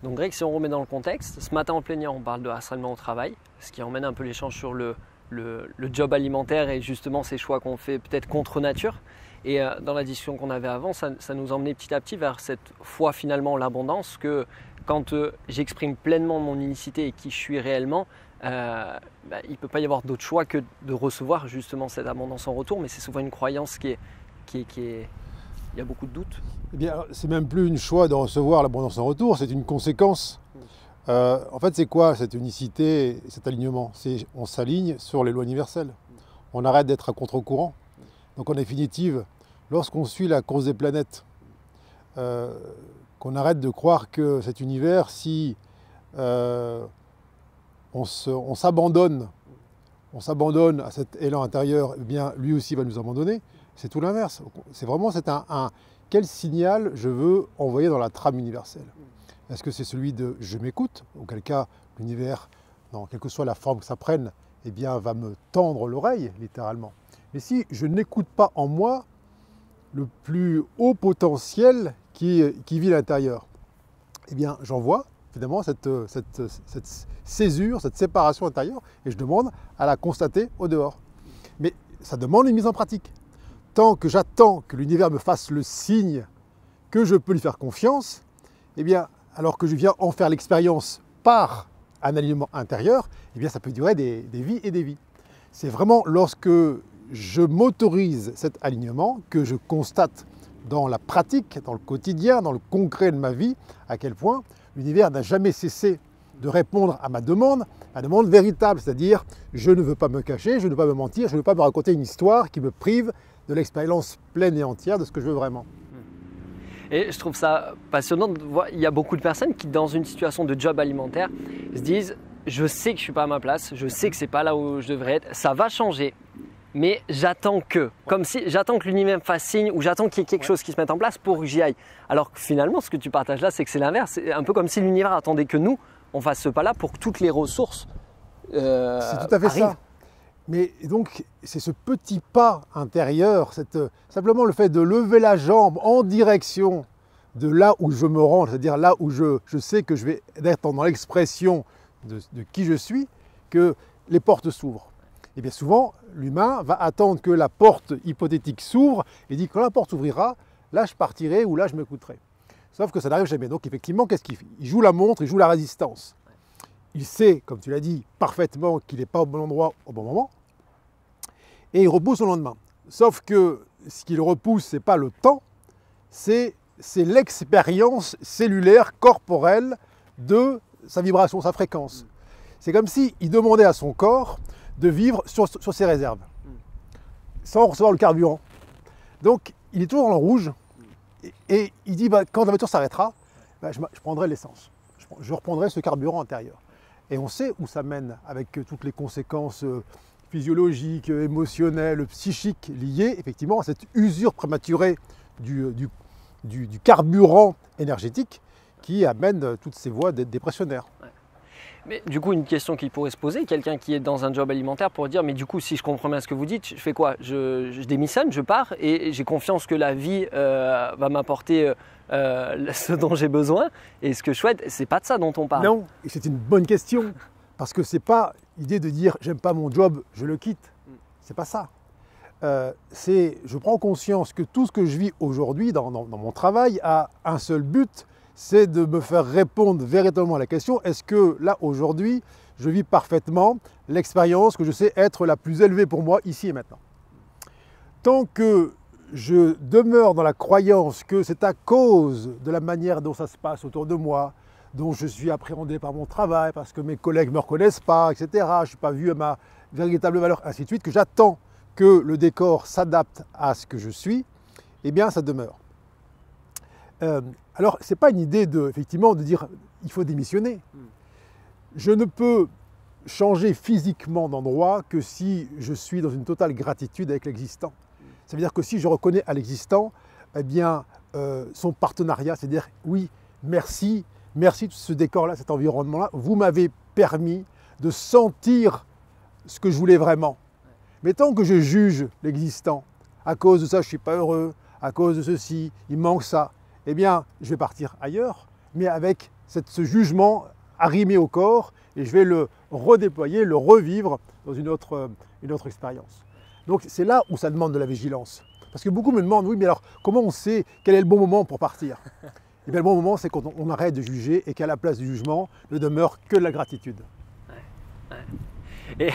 Donc Greg, si on remet dans le contexte, ce matin en plénière, on parle de harcèlement au travail, ce qui emmène un peu l'échange sur le job alimentaire et justement ces choix qu'on fait peut-être contre nature. Et dans la discussion qu'on avait avant, ça nous emmenait petit à petit vers cette foi finalement en l'abondance, que quand j'exprime pleinement mon unicité et qui je suis réellement, il ne peut pas y avoir d'autre choix que de recevoir justement cette abondance en retour, mais c'est souvent une croyance qui est il y a beaucoup de doutes. Eh bien, c'est même plus une choix de recevoir l'abondance en retour, c'est une conséquence. En fait, c'est quoi cette unicité, cet alignement? On s'aligne sur les lois universelles. On arrête d'être à contre-courant. Donc en définitive, lorsqu'on suit la course des planètes, qu'on arrête de croire que cet univers, si on s'abandonne à cet élan intérieur, eh bien lui aussi va nous abandonner. C'est tout l'inverse. C'est vraiment quel signal je veux envoyer dans la trame universelle? Est-ce que c'est celui de « je m'écoute », auquel cas l'univers, quelle que soit la forme que ça prenne, eh bien, va me tendre l'oreille, littéralement. Mais si je n'écoute pas en moi le plus haut potentiel qui vit à l'intérieur, eh bien, j'envoie finalement cette césure, cette séparation intérieure, et je demande à la constater au dehors. Mais ça demande une mise en pratique. Tant que j'attends que l'univers me fasse le signe que je peux lui faire confiance, eh bien, alors que je viens en faire l'expérience par un alignement intérieur, eh bien, ça peut durer des vies et des vies. C'est vraiment lorsque je m'autorise cet alignement que je constate dans la pratique, dans le quotidien, dans le concret de ma vie, à quel point l'univers n'a jamais cessé de répondre à ma demande véritable, c'est-à-dire je ne veux pas me cacher, je ne veux pas me mentir, je ne veux pas me raconter une histoire qui me prive de l'expérience pleine et entière de ce que je veux vraiment. Et je trouve ça passionnant de voir, il y a beaucoup de personnes qui, dans une situation de job alimentaire, se disent « je sais que je ne suis pas à ma place, je sais que ce n'est pas là où je devrais être, ça va changer, mais j'attends que ». Comme si j'attends que l'univers me fasse signe ou j'attends qu'il y ait quelque chose qui se mette en place pour que j'y aille. Alors que finalement, ce que tu partages là, c'est que c'est l'inverse. C'est un peu comme si l'univers attendait que nous, on fasse ce pas-là pour que toutes les ressources c'est tout à fait arrivent. ça. Mais donc, c'est ce petit pas intérieur, simplement le fait de lever la jambe en direction de là où je me rends, c'est-à-dire là où je sais que je vais être dans l'expression de qui je suis, que les portes s'ouvrent. Et bien souvent, l'humain va attendre que la porte hypothétique s'ouvre et dit que quand la porte s'ouvrira, là je partirai ou là je m'écouterai. Sauf que ça n'arrive jamais. Donc effectivement, qu'est-ce qu'il fait? Il joue la montre, il joue la résistance. Il sait, comme tu l'as dit, parfaitement qu'il n'est pas au bon endroit au bon moment. Et il repousse au lendemain. Sauf que ce qu'il repousse, ce n'est pas le temps, c'est l'expérience cellulaire, corporelle de sa vibration, sa fréquence. C'est comme s'il demandait à son corps de vivre sur ses réserves, sans recevoir le carburant. Donc il est toujours dans le rouge, et il dit quand la voiture s'arrêtera, je prendrai l'essence, je reprendrai ce carburant intérieur. Et on sait où ça mène, avec toutes les conséquences physiologiques, émotionnelles, psychiques, liées effectivement à cette usure prématurée du carburant énergétique qui amène toutes ces voies dépressionnaires. Ouais. Mais du coup, une question qui pourrait se poser, quelqu'un qui est dans un job alimentaire pourrait dire, mais du coup, si je comprends bien ce que vous dites, je fais quoi? Je démissionne, je pars et j'ai confiance que la vie va m'apporter ce dont j'ai besoin. Et ce que je souhaite, c'est pas de ça dont on parle. Non, et c'est une bonne question, parce que c'est pas l'idée de dire j'aime pas mon job, je le quitte. C'est pas ça. Je prends conscience que tout ce que je vis aujourd'hui dans mon travail a un seul but, c'est de me faire répondre véritablement à la question, est-ce que là, aujourd'hui, je vis parfaitement l'expérience que je sais être la plus élevée pour moi, ici et maintenant. Tant que je demeure dans la croyance que c'est à cause de la manière dont ça se passe autour de moi, dont je suis appréhendé par mon travail, parce que mes collègues ne me reconnaissent pas, etc., je ne suis pas vu à ma véritable valeur, ainsi de suite, que j'attends que le décor s'adapte à ce que je suis, eh bien ça demeure. Alors, ce n'est pas une idée effectivement de dire il faut démissionner. Je ne peux changer physiquement d'endroit que si je suis dans une totale gratitude avec l'existant. Ça veut dire que si je reconnais à l'existant, eh bien, son partenariat, c'est-à-dire oui, merci de ce décor-là, cet environnement-là, vous m'avez permis de sentir ce que je voulais vraiment. Mais tant que je juge l'existant, à cause de ça je ne suis pas heureux, à cause de ceci, il manque ça, eh bien je vais partir ailleurs, mais avec ce jugement arrimé au corps et je vais le redéployer, le revivre dans une autre expérience. Donc c'est là où ça demande de la vigilance. Parce que beaucoup me demandent, oui, mais alors comment on sait quel est le bon moment pour partir? Et bien le bon moment, c'est quand on arrête de juger et qu'à la place du jugement ne demeure que de la gratitude. Et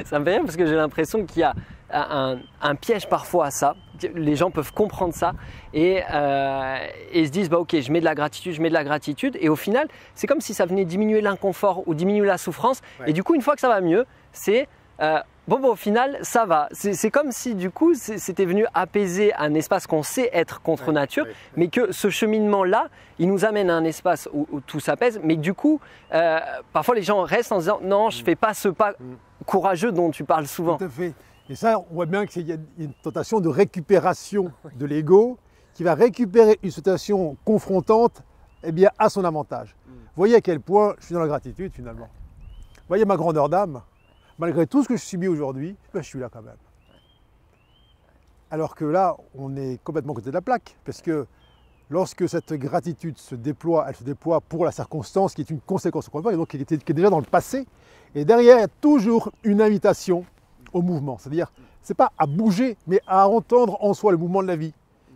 ça me fait rire parce que j'ai l'impression qu'il y a un piège parfois à ça. Les gens peuvent comprendre ça et se disent bah, ok, je mets de la gratitude, et au final, c'est comme si ça venait diminuer l'inconfort ou diminuer la souffrance. Ouais. Et du coup, une fois que ça va mieux, c'est au final, ça va. C'est comme si du coup, c'était venu apaiser un espace qu'on sait être contre nature, mais que ce cheminement-là, il nous amène à un espace où tout s'apaise. Mais du coup, parfois les gens restent en se disant non, je ne fais pas ce pas courageux dont tu parles souvent. Tout à fait. Et ça, on voit bien qu'il y a une tentation de récupération de l'ego qui va récupérer une situation confrontante à son avantage. Vous voyez à quel point je suis dans la gratitude finalement. Vous voyez ma grandeur d'âme. Malgré tout ce que je subis aujourd'hui, je suis là quand même. Alors que là, on est complètement à côté de la plaque, parce que lorsque cette gratitude se déploie, elle se déploie pour la circonstance qui est une conséquence, et donc qui est déjà dans le passé. Et derrière, il y a toujours une invitation au mouvement. C'est-à-dire, ce n'est pas à bouger, mais à entendre en soi le mouvement de la vie,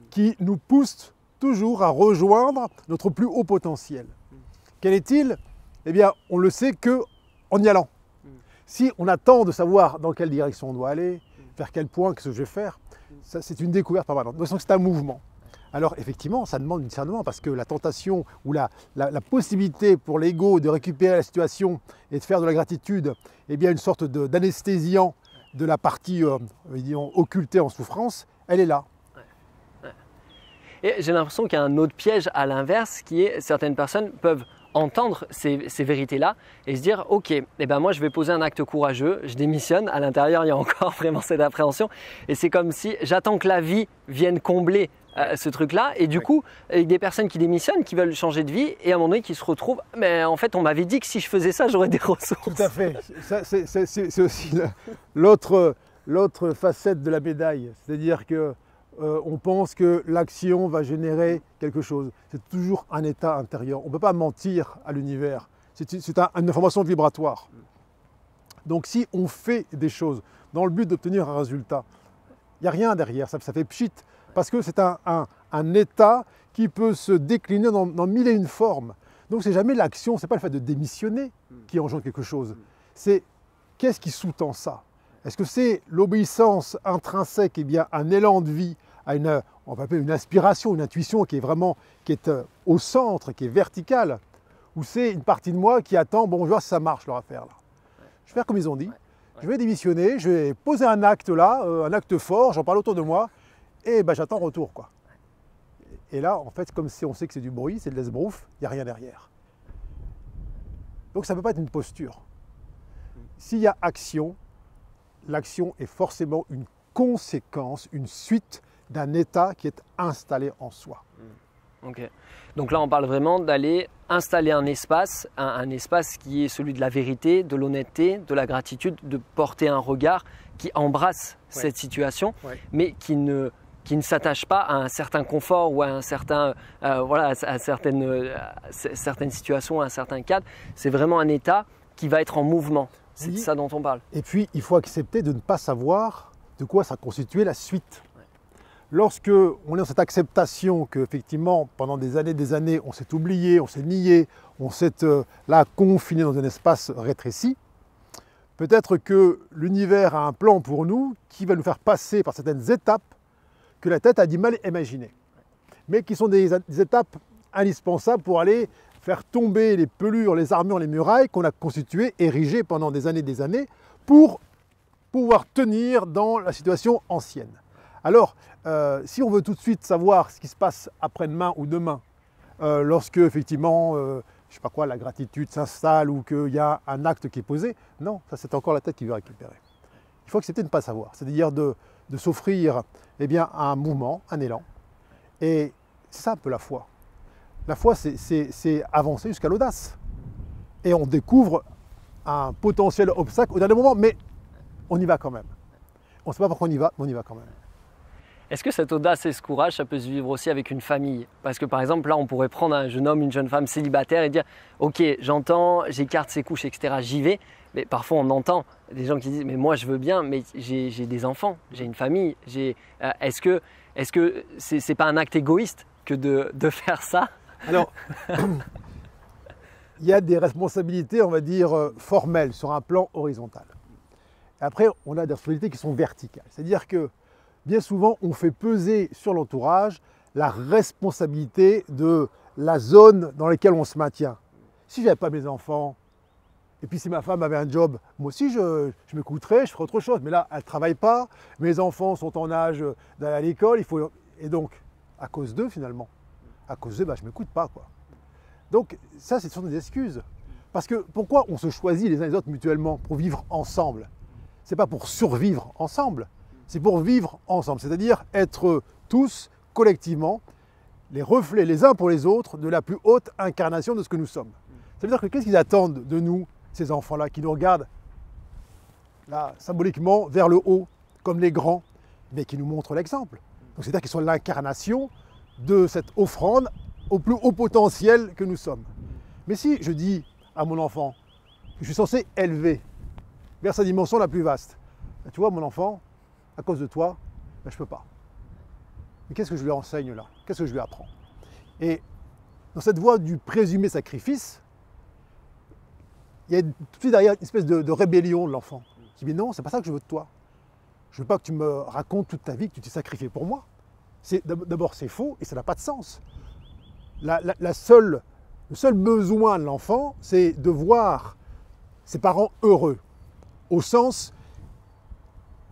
qui nous pousse toujours à rejoindre notre plus haut potentiel. Quel est-il? Eh bien, on le sait qu'en y allant. Si on attend de savoir dans quelle direction on doit aller, vers quel point, qu'est-ce que je vais faire, c'est une découverte permanente. Donc c'est un mouvement. Alors effectivement, ça demande du discernement parce que la tentation ou la possibilité pour l'ego de récupérer la situation et de faire de la gratitude, une sorte d'anesthésiant de la partie disons, occultée en souffrance, elle est là. Et j'ai l'impression qu'il y a un autre piège à l'inverse qui est certaines personnes peuvent entendre ces vérités-là et se dire ok, moi je vais poser un acte courageux, je démissionne, à l'intérieur il y a encore vraiment cette appréhension et c'est comme si j'attends que la vie vienne combler ce truc-là et du coup avec des personnes qui démissionnent, qui veulent changer de vie et à un moment donné qui se retrouvent mais en fait on m'avait dit que si je faisais ça j'aurais des ressources. Tout à fait, c'est aussi l'autre facette de la médaille, c'est-à-dire que on pense que l'action va générer quelque chose. C'est toujours un état intérieur. On ne peut pas mentir à l'univers. C'est une information vibratoire. Donc si on fait des choses dans le but d'obtenir un résultat, il n'y a rien derrière, ça fait pchit. Parce que c'est un état qui peut se décliner dans mille et une formes. Donc c'est jamais l'action, ce n'est pas le fait de démissionner qui engendre quelque chose. C'est qu'est-ce qui sous-tend ça? Est-ce que c'est l'obéissance intrinsèque, un élan de vie, on va appeler une inspiration, une intuition qui est au centre, qui est verticale, ou c'est une partie de moi qui attend, bon, je vais voir si ça marche leur affaire là. Je vais faire comme ils ont dit, je vais démissionner, je vais poser un acte là, un acte fort, j'en parle autour de moi, et j'attends retour quoi. Et là, en fait, comme si on sait que c'est du bruit, c'est de l'esbrouf, il n'y a rien derrière. Donc ça ne peut pas être une posture. S'il y a action, l'action est forcément une conséquence, une suite d'un état qui est installé en soi. Ok. Donc là, on parle vraiment d'aller installer un espace qui est celui de la vérité, de l'honnêteté, de la gratitude, de porter un regard qui embrasse cette situation, mais qui ne s'attache pas à un certain confort ou à un certain, à certaines situations, à un certain cadre. C'est vraiment un état qui va être en mouvement. C'est de ça dont on parle. Et puis, il faut accepter de ne pas savoir de quoi ça constituait la suite. Lorsque on est dans cette acceptation qu'effectivement, pendant des années, on s'est oublié, on s'est nié, on s'est là confiné dans un espace rétréci, peut-être que l'univers a un plan pour nous qui va nous faire passer par certaines étapes que la tête a du mal à imaginer, mais qui sont des étapes indispensables pour aller faire tomber les pelures, les armures, les murailles qu'on a constituées, érigées pendant des années, pour pouvoir tenir dans la situation ancienne. Alors, si on veut tout de suite savoir ce qui se passe après-demain ou demain, lorsque effectivement, je ne sais pas quoi, la gratitude s'installe ou qu'il y a un acte qui est posé, non, ça c'est encore la tête qui veut récupérer. Il faut accepter de ne pas savoir, c'est-à-dire de s'offrir un mouvement, un élan. Et c'est ça un peu la foi. La foi, c'est avancer jusqu'à l'audace. Et on découvre un potentiel obstacle au dernier moment, mais on y va quand même. On ne sait pas pourquoi on y va, mais on y va quand même. Est-ce que cette audace et ce courage, ça peut se vivre aussi avec une famille? Parce que par exemple, là, on pourrait prendre un jeune homme, une jeune femme célibataire et dire « Ok, j'entends, j'écarte ses couches, etc. J'y vais. » Mais parfois, on entend des gens qui disent « Mais moi, je veux bien, mais j'ai des enfants, j'ai une famille. Est-ce que c'est pas un acte égoïste que de faire ça ?» Alors, il y a des responsabilités, on va dire, formelles sur un plan horizontal. Et après, on a des responsabilités qui sont verticales. C'est-à-dire que bien souvent, on fait peser sur l'entourage la responsabilité de la zone dans laquelle on se maintient. Si je n'avais pas mes enfants, et puis si ma femme avait un job, moi aussi je m'écouterais, je ferais autre chose. Mais là, elle ne travaille pas, mes enfants sont en âge d'aller à l'école, et donc, à cause d'eux finalement, à cause d'eux, je ne m'écoute pas, quoi. Donc ça, ce sont des excuses. Parce que pourquoi on se choisit les uns les autres mutuellement pour vivre ensemble? Ce n'est pas pour survivre ensemble, c'est pour vivre ensemble. C'est-à-dire être tous, collectivement, les reflets les uns pour les autres de la plus haute incarnation de ce que nous sommes. Ça veut dire que qu'est-ce qu'ils attendent de nous, ces enfants-là, qui nous regardent là, symboliquement, vers le haut, comme les grands, mais qui nous montrent l'exemple. Donc c'est-à-dire qu'ils sont l'incarnation de cette offrande au plus haut potentiel que nous sommes. Mais si je dis à mon enfant que je suis censé élever vers sa dimension la plus vaste, tu vois mon enfant, à cause de toi, je ne peux pas. Mais qu'est-ce que je lui enseigne là? Qu'est-ce que je lui apprends? Et dans cette voie du présumé sacrifice, il y a tout de suite derrière une espèce de rébellion de l'enfant qui dit non, c'est pas ça que je veux de toi. Je veux pas que tu me racontes toute ta vie que tu t'es sacrifié pour moi. D'abord c'est faux et ça n'a pas de sens. Le seul besoin de l'enfant, c'est de voir ses parents heureux, au sens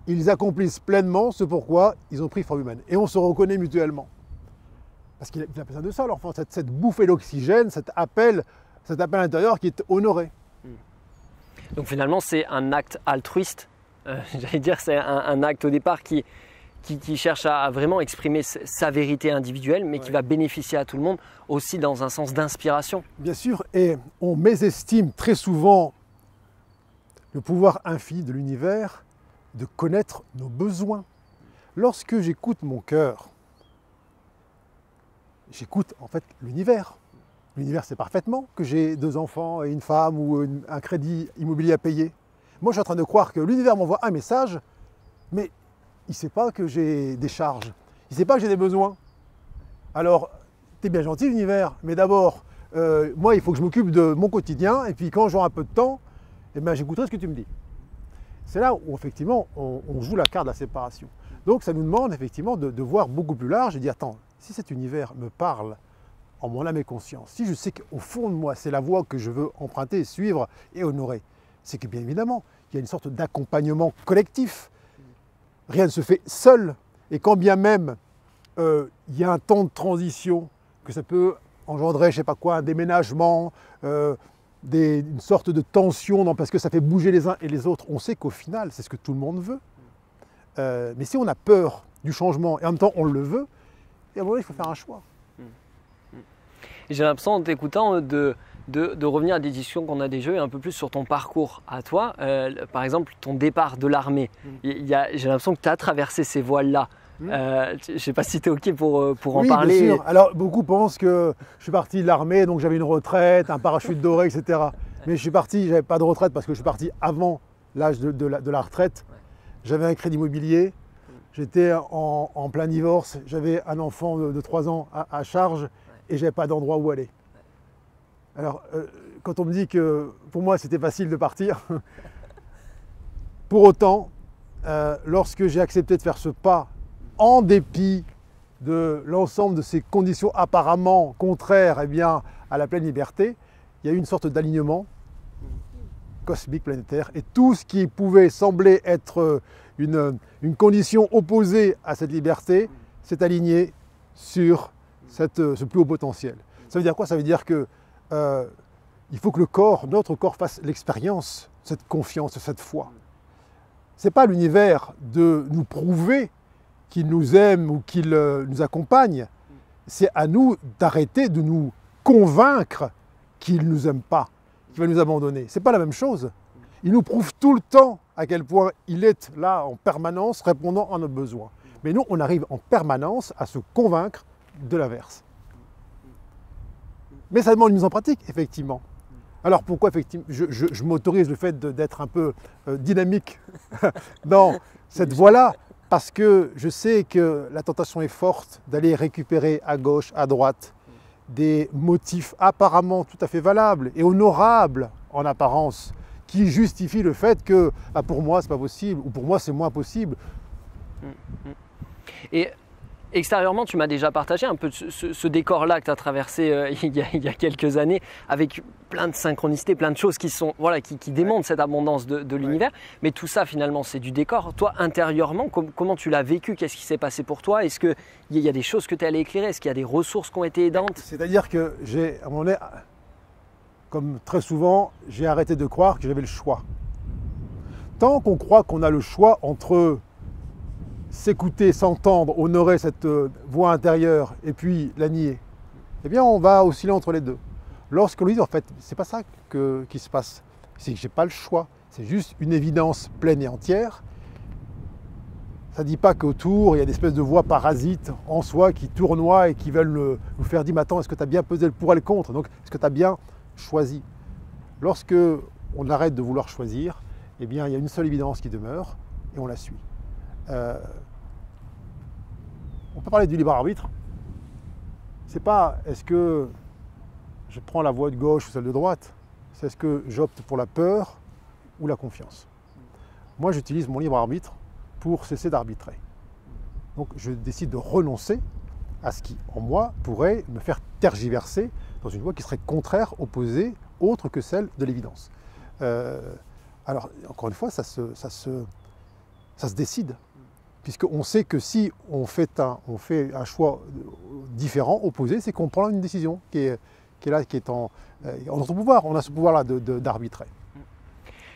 ils accomplissent pleinement ce pourquoi ils ont pris forme humaine. Et on se reconnaît mutuellement. Parce qu'il a besoin de ça, l'enfant, cette bouffée d'oxygène, cet appel intérieur qui est honoré. Donc finalement, c'est un acte altruiste. J'allais dire, c'est un acte au départ qui cherche à vraiment exprimer sa vérité individuelle, mais qui va bénéficier à tout le monde, aussi dans un sens d'inspiration. Bien sûr, et on mésestime très souvent le pouvoir infini de l'univers de connaître nos besoins. Lorsque j'écoute mon cœur, j'écoute en fait l'univers. L'univers sait parfaitement que j'ai 2 enfants et une femme ou un crédit immobilier à payer. Moi, je suis en train de croire que l'univers m'envoie un message, mais il ne sait pas que j'ai des charges. Il ne sait pas que j'ai des besoins. Alors, tu es bien gentil, l'univers, mais d'abord, moi, il faut que je m'occupe de mon quotidien, et puis quand j'aurai un peu de temps, j'écouterai ce que tu me dis. C'est là où, effectivement, on joue la carte de la séparation. Donc, ça nous demande, effectivement, de voir beaucoup plus large et dire, attends, si cet univers me parle en mon âme et conscience, si je sais qu'au fond de moi, c'est la voie que je veux emprunter, suivre et honorer, c'est que, bien évidemment, il y a une sorte d'accompagnement collectif. Rien ne se fait seul. Et quand bien même il y a un temps de transition, que ça peut engendrer, je ne sais pas quoi, un déménagement, une sorte de tension, parce que ça fait bouger les uns et les autres, on sait qu'au final, c'est ce que tout le monde veut. Mais si on a peur du changement et en même temps on le veut, et à un moment il faut faire un choix. J'ai l'impression en t'écoutant de revenir à des discussions qu'on a déjà eues un peu plus sur ton parcours à toi. Par exemple, ton départ de l'armée. J'ai l'impression que tu as traversé ces voiles-là. Je ne sais pas si tu es OK pour en parler. Bien sûr. Alors, beaucoup pensent que je suis parti de l'armée, donc j'avais une retraite, un parachute doré, etc. Mais je suis parti, je n'avais pas de retraite parce que je suis parti avant l'âge de la retraite. J'avais un crédit immobilier, j'étais en plein divorce, j'avais un enfant de 3 ans à charge et je n'avais pas d'endroit où aller. Alors, quand on me dit que pour moi c'était facile de partir, pour autant, lorsque j'ai accepté de faire ce pas, en dépit de l'ensemble de ces conditions apparemment contraires à la pleine liberté, il y a eu une sorte d'alignement cosmique, planétaire, et tout ce qui pouvait sembler être une condition opposée à cette liberté s'est aligné sur ce plus haut potentiel. Ça veut dire quoi? Ça veut dire que il faut que notre corps fasse l'expérience, cette confiance, cette foi. Ce n'est pas l'univers de nous prouver qu'il nous aime ou qu'il nous accompagne. C'est à nous d'arrêter de nous convaincre qu'il ne nous aime pas, qu'il va nous abandonner. Ce n'est pas la même chose. Il nous prouve tout le temps à quel point il est là en permanence répondant à nos besoins. Mais nous, on arrive en permanence à se convaincre de l'inverse. Mais ça demande une mise en pratique, effectivement. Alors pourquoi effectivement, je m'autorise le fait d'être un peu dynamique dans cette voie-là, parce que je sais que la tentation est forte d'aller récupérer à gauche, à droite, des motifs apparemment tout à fait valables et honorables en apparence, qui justifient le fait que pour moi c'est pas possible, ou pour moi c'est moins possible. Et extérieurement, tu m'as déjà partagé un peu ce décor-là que tu as traversé il y a quelques années, avec plein de synchronicités, plein de choses qui sont, voilà, qui démontrent cette abondance de l'univers. Mais tout ça, finalement, c'est du décor. Toi, intérieurement, comment tu l'as vécu? Qu'est-ce qui s'est passé pour toi? Est-ce qu'il y a des choses que tu es allé éclairer? Est-ce qu'il y a des ressources qui ont été aidantes? C'est-à-dire que à un moment donné, comme très souvent, j'ai arrêté de croire que j'avais le choix. Tant qu'on croit qu'on a le choix entre s'écouter, s'entendre, honorer cette voix intérieure et puis la nier, eh bien on va osciller entre les deux. Lorsqu'on lui dit en fait, c'est pas ça qui se passe, c'est que j'ai pas le choix, c'est juste une évidence pleine et entière. Ça ne dit pas qu'autour, il y a des espèces de voix parasites en soi qui tournoient et qui veulent nous faire dire, mais attends, est-ce que tu as bien pesé le pour et le contre? Donc, est-ce que tu as bien choisi? Lorsque on arrête de vouloir choisir, eh bien, il y a une seule évidence qui demeure et on la suit. On peut parler du libre arbitre. C'est pas est-ce que je prends la voie de gauche ou celle de droite, c'est est-ce que j'opte pour la peur ou la confiance. Moi, j'utilise mon libre arbitre pour cesser d'arbitrer. Donc, je décide de renoncer à ce qui, en moi, pourrait me faire tergiverser dans une voie qui serait contraire, opposée, autre que celle de l'évidence. Alors, encore une fois, ça se décide. Puisqu'on sait que si on fait un choix différent, opposé, c'est qu'on prend une décision qui est en notre pouvoir. On a ce pouvoir-là d'arbitrer.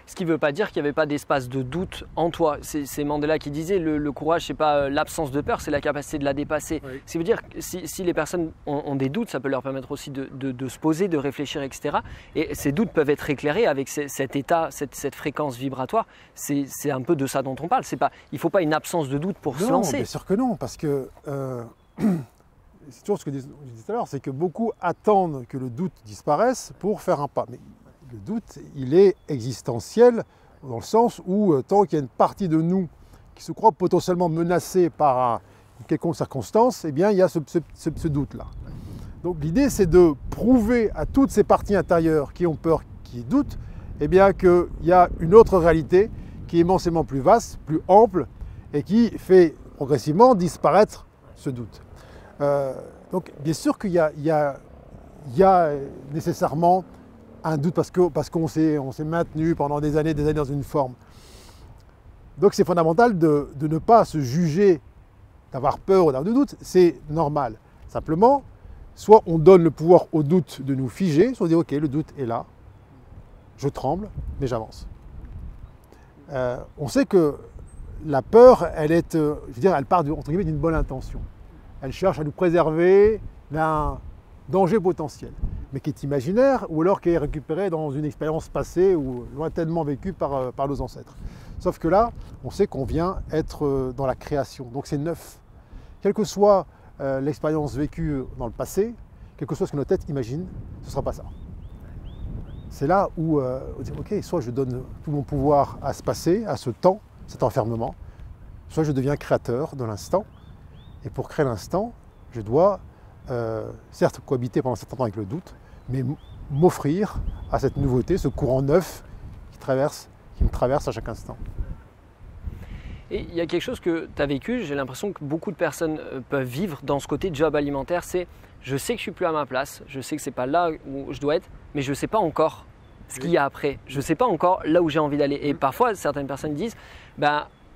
Ce qui ne veut pas dire qu'il n'y avait pas d'espace de doute en toi. C'est Mandela qui disait le courage, ce n'est pas l'absence de peur, c'est la capacité de la dépasser. Oui. Ce qui veut dire que si les personnes ont des doutes, ça peut leur permettre aussi de se poser, de réfléchir, etc. Et ces doutes peuvent être éclairés avec cet état, cette fréquence vibratoire. C'est un peu de ça dont on parle. Il ne faut pas une absence de doute pour se lancer. Bien sûr que non, parce que c'est toujours ce que je disais tout à l'heure, c'est que beaucoup attendent que le doute disparaisse pour faire un pas. Mais le doute, il est existentiel dans le sens où tant qu'il y a une partie de nous qui se croit potentiellement menacée par une quelconque circonstance, eh bien il y a ce doute-là. Donc l'idée, c'est de prouver à toutes ces parties intérieures qui ont peur, qui doutent, eh bien qu'il y a une autre réalité qui est immensément plus vaste, plus ample et qui fait progressivement disparaître ce doute. Donc bien sûr qu'il y a nécessairement un doute parce qu'on s'est maintenu pendant des années dans une forme. Donc c'est fondamental de ne pas se juger d'avoir peur ou d'avoir de doute, c'est normal. Simplement, soit on donne le pouvoir au doute de nous figer, soit on dit ok, le doute est là, je tremble, mais j'avance. On sait que la peur, elle part entre guillemets d'une bonne intention. Elle cherche à nous préserver d'un danger potentiel, mais qui est imaginaire ou alors qui est récupéré dans une expérience passée ou lointainement vécue par nos ancêtres. Sauf que là, on sait qu'on vient être dans la création, donc c'est neuf. Quelle que soit l'expérience vécue dans le passé, quel que soit ce que notre tête imagine, ce ne sera pas ça. C'est là où on dit ok, soit je donne tout mon pouvoir à ce passé, à ce temps, cet enfermement, soit je deviens créateur de l'instant, et pour créer l'instant, je dois certes cohabiter pendant un certain temps avec le doute, mais m'offrir à cette nouveauté, ce courant neuf qui me traverse à chaque instant. Et il y a quelque chose que tu as vécu, j'ai l'impression que beaucoup de personnes peuvent vivre dans ce côté job alimentaire, c'est je sais que je ne suis plus à ma place, je sais que ce n'est pas là où je dois être, mais je ne sais pas encore ce qu'il y a après, je ne sais pas encore là où j'ai envie d'aller. Et parfois, certaines personnes disent,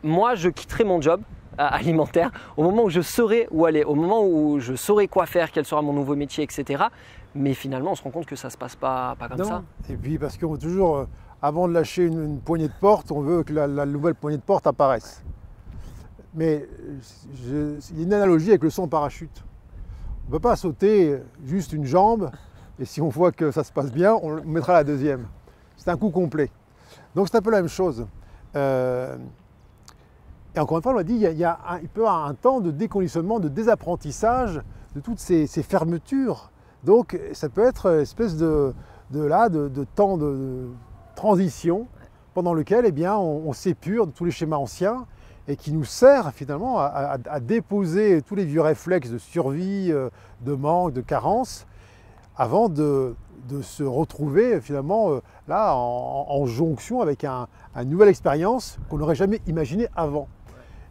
moi je quitterai mon job alimentaire au moment où je saurai où aller, au moment où je saurai quoi faire, quel sera mon nouveau métier, etc. Mais finalement, on se rend compte que ça ne se passe pas comme ça. Et puis parce qu'on veut toujours, avant de lâcher une poignée de porte, on veut que la nouvelle poignée de porte apparaisse. Mais il y a une analogie avec le saut en parachute. On ne peut pas sauter juste une jambe et si on voit que ça se passe bien, on mettra la deuxième. C'est un coup complet. Donc c'est un peu la même chose. Et encore une fois, on l'a dit, il peut y avoir un temps de déconditionnement, de désapprentissage de toutes ces fermetures. Donc ça peut être une espèce de temps de transition pendant lequel eh bien, on s'épure de tous les schémas anciens et qui nous sert finalement à déposer tous les vieux réflexes de survie, de manque, de carence, avant de se retrouver finalement là en jonction avec une nouvelle expérience qu'on n'aurait jamais imaginée avant.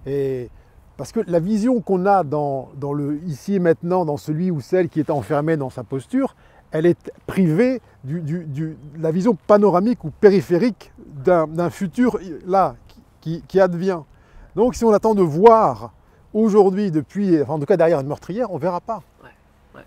Et parce que la vision qu'on a dans le ici et maintenant, dans celui ou celle qui est enfermé dans sa posture, elle est privée de la vision panoramique ou périphérique d'un futur là qui advient. Donc si on attend de voir aujourd'hui, en tout cas derrière une meurtrière, on ne verra pas. Ouais.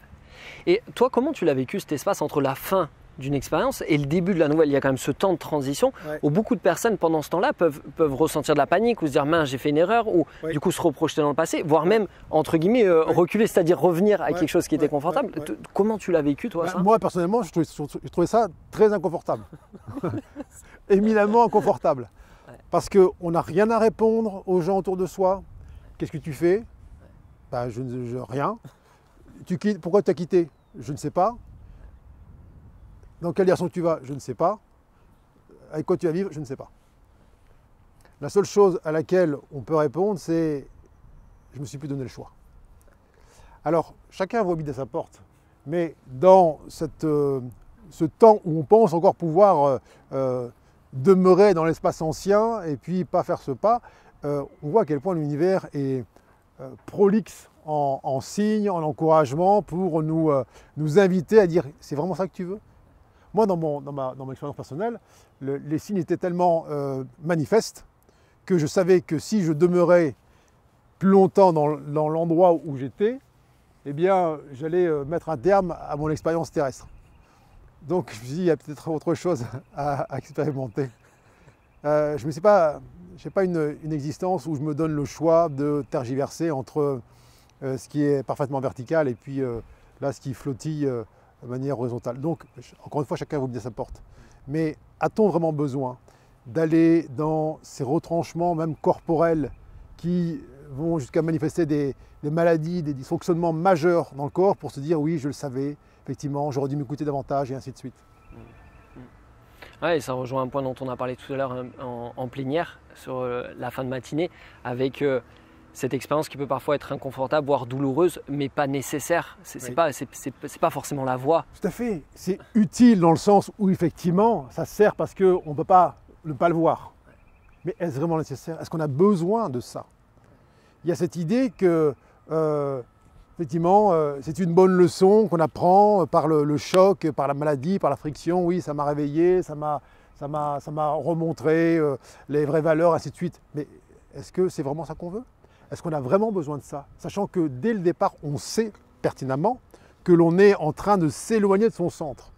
Et toi, comment tu l'as vécu cet espace entre la fin d'une expérience et le début de la nouvelle? Il y a quand même ce temps de transition où beaucoup de personnes pendant ce temps-là peuvent ressentir de la panique ou se dire mince, j'ai fait une erreur, ou du coup se reprojeter dans le passé, voire même entre guillemets reculer, c'est-à-dire revenir à quelque chose qui était confortable. Comment tu l'as vécu toi, ça? Moi personnellement, je trouvais ça très inconfortable. Éminemment inconfortable. Parce qu'on n'a rien à répondre aux gens autour de soi. Qu'est-ce que tu fais? Rien. Pourquoi tu as quitté? Je ne sais pas. Dans quelle direction tu vas? Je ne sais pas. Avec quoi tu vas vivre? Je ne sais pas. La seule chose à laquelle on peut répondre, c'est je ne me suis plus donné le choix. Alors, chacun voit midi à sa porte, mais dans ce temps où on pense encore pouvoir demeurer dans l'espace ancien et puis pas faire ce pas, on voit à quel point l'univers est prolixe en signes, en encouragement pour nous inviter à dire c'est vraiment ça que tu veux? Moi, dans mon expérience personnelle, les signes étaient tellement manifestes que je savais que si je demeurais plus longtemps dans l'endroit où j'étais, eh bien, j'allais mettre un terme à mon expérience terrestre. Donc, je me suis dit, il y a peut-être autre chose à expérimenter. Je n'ai pas une existence où je me donne le choix de tergiverser entre ce qui est parfaitement vertical et puis là, ce qui flottille de manière horizontale. Donc, encore une fois, chacun vous dit à sa porte. Mais a-t-on vraiment besoin d'aller dans ces retranchements, même corporels, qui vont jusqu'à manifester des maladies, des dysfonctionnements majeurs dans le corps pour se dire oui, je le savais, effectivement, j'aurais dû m'écouter davantage et ainsi de suite. Ouais, et ça rejoint un point dont on a parlé tout à l'heure en plénière, sur la fin de matinée, avec cette expérience qui peut parfois être inconfortable, voire douloureuse, mais pas nécessaire. C'est pas forcément la voie. Tout à fait. C'est utile dans le sens où effectivement, ça sert parce qu'on ne peut pas ne pas le voir. Mais est-ce vraiment nécessaire? Est-ce qu'on a besoin de ça? Il y a cette idée que, effectivement, c'est une bonne leçon qu'on apprend par le choc, par la maladie, par la friction. Oui, ça m'a réveillé, ça m'a remontré les vraies valeurs, ainsi de suite. Mais est-ce que c'est vraiment ça qu'on veut? Est-ce qu'on a vraiment besoin de ça? Sachant que dès le départ, on sait pertinemment que l'on est en train de s'éloigner de son centre.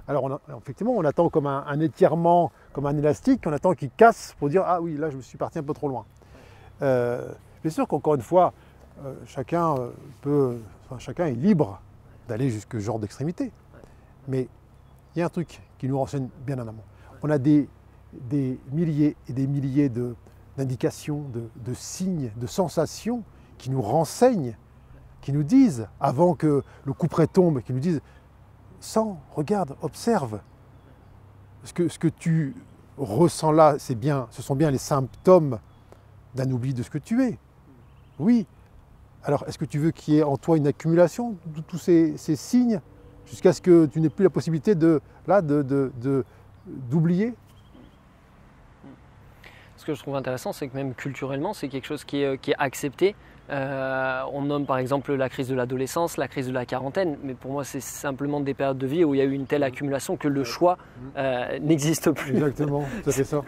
Alors effectivement, on attend comme un étirement, comme un élastique, on attend qu'il casse pour dire « Ah oui, là je me suis parti un peu trop loin ». Bien sûr qu'encore une fois, chacun est libre d'aller jusqu'à ce genre d'extrémité. Mais il y a un truc qui nous renseigne bien en amont. On a des milliers et des milliers d'indications, de signes, de sensations qui nous renseignent, qui nous disent, avant que le couperet tombe, qui nous disent « Sens, regarde, observe. Ce que tu ressens là, ce sont bien les symptômes d'un oubli de ce que tu es. Oui. Alors, est-ce que tu veux qu'il y ait en toi une accumulation de tous ces signes jusqu'à ce que tu n'aies plus la possibilité d'oublier ? Ce que je trouve intéressant, c'est que même culturellement, c'est quelque chose qui est accepté. On nomme par exemple la crise de l'adolescence, la crise de la quarantaine, mais pour moi, c'est simplement des périodes de vie où il y a eu une telle accumulation que le choix n'existe plus. Exactement, ça fait ça.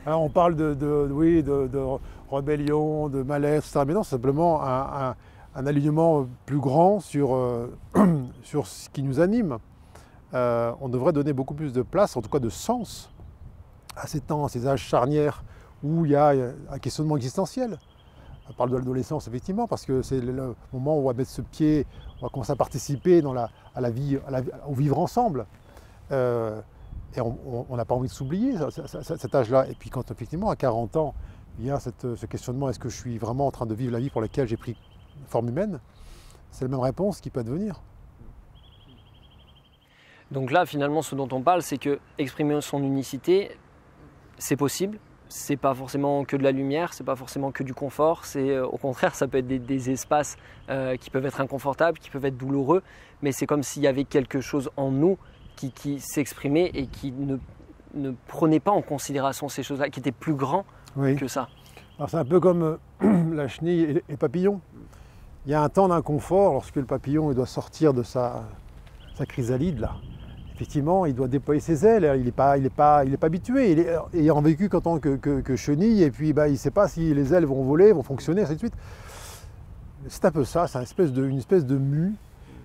Alors, on parle de rébellion, de malaise, etc. Mais non, c'est simplement un alignement plus grand sur ce qui nous anime. On devrait donner beaucoup plus de place, en tout cas de sens, à ces temps, à ces âges charnières où il y a un questionnement existentiel. On parle de l'adolescence, effectivement, parce que c'est le moment où on va mettre ce pied, on va commencer à participer à la vie, au vivre ensemble. Et on n'a pas envie de s'oublier, cet âge-là. Et puis quand, effectivement, à 40 ans, il y a ce questionnement, est-ce que je suis vraiment en train de vivre la vie pour laquelle j'ai pris forme humaine? C'est la même réponse qui peut advenir. Donc là, finalement, ce dont on parle, c'est que exprimer son unicité, c'est possible. C'est pas forcément que de la lumière, c'est pas forcément que du confort. C'est au contraire, ça peut être des espaces qui peuvent être inconfortables, qui peuvent être douloureux. Mais c'est comme s'il y avait quelque chose en nous qui s'exprimait et qui ne prenait pas en considération ces choses-là, qui était plus grand que ça. Alors c'est un peu comme la chenille et les papillons. Il y a un temps d'inconfort lorsque le papillon il doit sortir de sa chrysalide là. Effectivement, il doit déployer ses ailes, il n'est pas habitué, ayant vécu qu'en tant que chenille, et puis il ne sait pas si les ailes vont voler, vont fonctionner, ainsi de suite. C'est un peu ça, c'est une espèce de mue,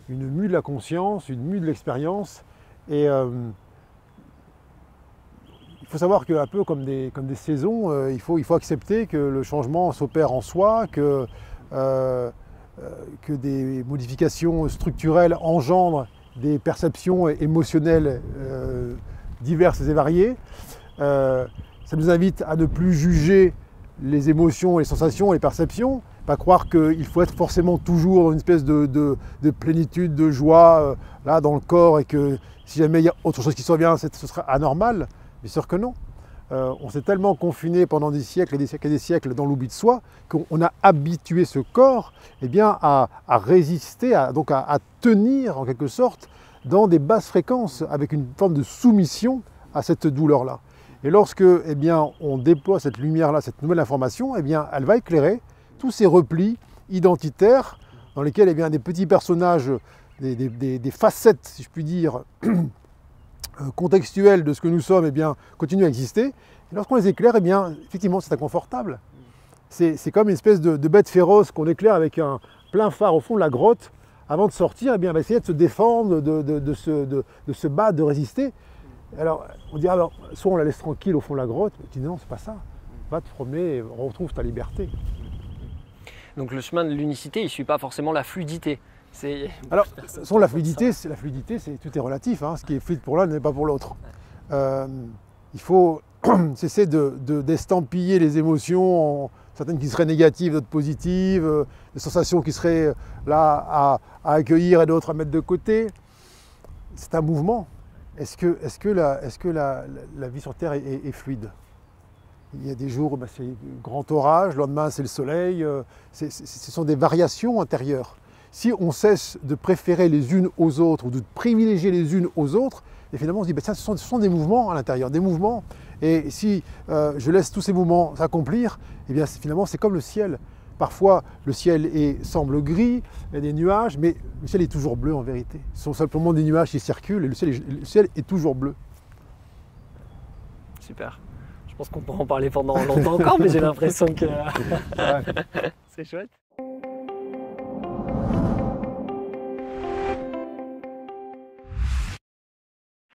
une mue de la conscience, une mue de l'expérience. Et il faut savoir qu'un peu comme des saisons, il faut accepter que le changement s'opère en soi, que des modifications structurelles engendrent des perceptions émotionnelles diverses et variées. Ça nous invite à ne plus juger les émotions, les sensations, les perceptions, pas croire qu'il faut être forcément toujours dans une espèce de plénitude, de joie là dans le corps, et que si jamais il y a autre chose qui survient, ce sera anormal. Bien sûr que non. On s'est tellement confiné pendant des siècles et des siècles et des siècles dans l'oubli de soi qu'on a habitué ce corps à résister, à tenir en quelque sorte dans des basses fréquences avec une forme de soumission à cette douleur-là. Et lorsque on déploie cette lumière-là, cette nouvelle information, elle va éclairer tous ces replis identitaires dans lesquels des petits personnages, des facettes, si je puis dire, contextuelles de ce que nous sommes, continuent à exister. Et lorsqu'on les éclaire, effectivement, c'est inconfortable. C'est comme une espèce de bête féroce qu'on éclaire avec un plein phare au fond de la grotte. Avant de sortir, elle va essayer de se défendre, de se battre, de résister. Alors, on dit, soit on la laisse tranquille au fond de la grotte, mais tu dis non, c'est pas ça. Va te promener et retrouve ta liberté. Donc le chemin de l'unicité, il ne suit pas forcément la fluidité. Alors, la fluidité, tout est relatif. Ce qui est fluide pour l'un n'est pas pour l'autre. Il faut cesser d'estampiller les émotions, certaines qui seraient négatives, d'autres positives, des sensations qui seraient là à accueillir et d'autres à mettre de côté. C'est un mouvement. Est-ce que la vie sur Terre est fluide? Il y a des jours, c'est grand orage, le lendemain c'est le soleil. Ce sont des variations intérieures. Si on cesse de préférer les unes aux autres ou de privilégier les unes aux autres, et finalement on se dit, ce sont des mouvements à l'intérieur, des mouvements. Et si je laisse tous ces mouvements s'accomplir, finalement c'est comme le ciel. Parfois le ciel semble gris, il y a des nuages, mais le ciel est toujours bleu en vérité. Ce sont simplement des nuages qui circulent et le ciel est toujours bleu. Super. Je pense qu'on pourra en parler pendant longtemps encore, mais j'ai l'impression que c'est chouette.